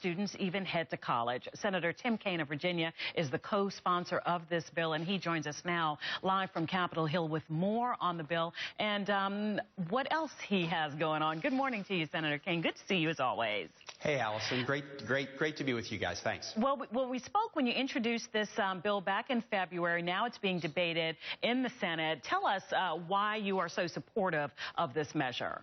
students even head to college. Senator Tim Kaine of Virginia is the co-sponsor of this bill, and he joins us now live from Capitol Hill with more on the bill and what else he has going on. Good morning to you, Senator Kaine. Good to see you as always. Hey, Allison. Great to be with you guys. Thanks. Well, we spoke when you introduced this bill back in February. Now it's being debated in the Senate. Tell us why you are so supportive of this measure.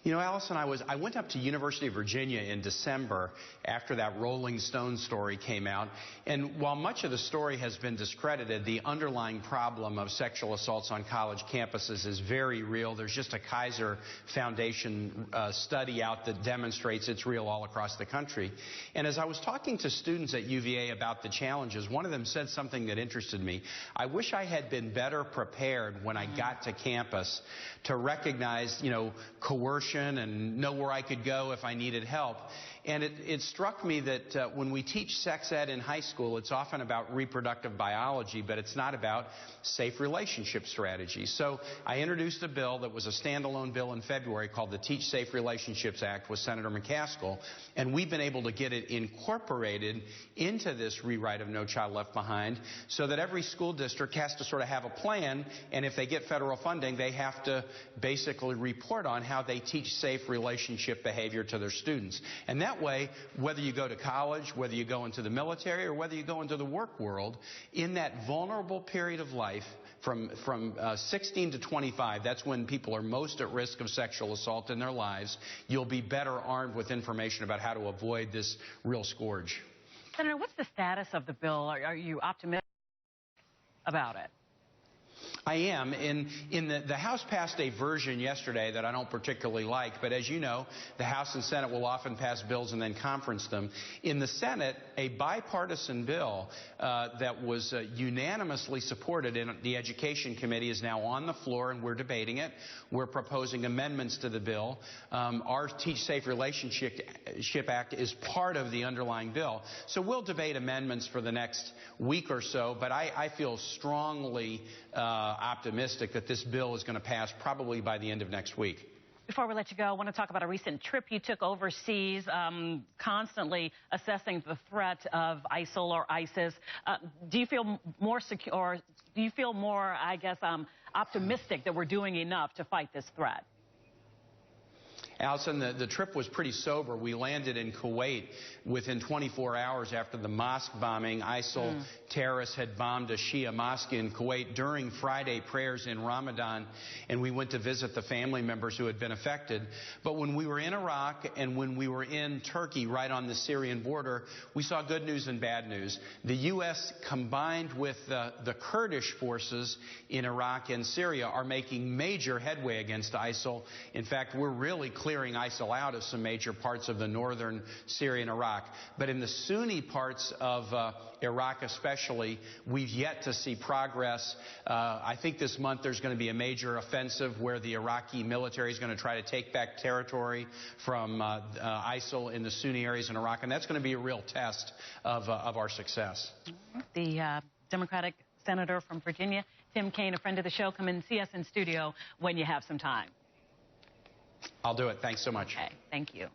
You know, Allison, I went up to University of Virginia in December after that Rolling Stone story came out, and while much of the story has been discredited, the underlying problem of sexual assaults on college campuses is very real. There's just a Kaiser Foundation study out that demonstrates it's real all across the country. And as I was talking to students at UVA about the challenges, one of them said something that interested me. I wish I had been better prepared when I got to campus to recognize, coercion and know where I could go if I needed help. And it struck me that when we teach sex ed in high school, it's often about reproductive biology, but it's not about safe relationship strategies. So I introduced a bill that was a standalone bill in February called the Teach Safe Relationships Act with Senator McCaskill, and we've been able to get it incorporated into this rewrite of No Child Left Behind so that every school district has to sort of have a plan, and if they get federal funding, they have to basically report on how they teach safe relationship behavior to their students. And that way, whether you go to college, whether you go into the military, or whether you go into the work world, in that vulnerable period of life, from 16 to 25, that's when people are most at risk of sexual assault in their lives, you'll be better armed with information about how to avoid this real scourge. Senator, what's the status of the bill? Are you optimistic about it? I am. The House passed a version yesterday that I don't particularly like, but as you know, the House and Senate will often pass bills and then conference them. In the Senate, a bipartisan bill that was unanimously supported in the Education Committee is now on the floor, and we're debating it. We're proposing amendments to the bill. Our Teach Safe Relationship Act is part of the underlying bill. So we'll debate amendments for the next week or so, but I feel strongly optimistic that this bill is going to pass probably by the end of next week. Before we let you go, I want to talk about a recent trip you took overseas, constantly assessing the threat of ISIL or ISIS. Do you feel more secure, or do you feel more, optimistic that we're doing enough to fight this threat? Allison, the trip was pretty sober. We landed in Kuwait within 24 hours after the mosque bombing. ISIL terrorists had bombed a Shia mosque in Kuwait during Friday prayers in Ramadan, and we went to visit the family members who had been affected. But when we were in Iraq and when we were in Turkey, right on the Syrian border, we saw good news and bad news. The U.S., combined with the Kurdish forces in Iraq and Syria, are making major headway against ISIL. In fact, we're really clearing ISIL out of some major parts of the northern Syria and Iraq. But in the Sunni parts of Iraq especially, we've yet to see progress. I think this month there's going to be a major offensive where the Iraqi military is going to try to take back territory from ISIL in the Sunni areas in Iraq, and that's going to be a real test of our success. The Democratic Senator from Virginia, Tim Kaine, a friend of the show, come and see us in studio when you have some time. I'll do it. Thanks so much. Okay, thank you.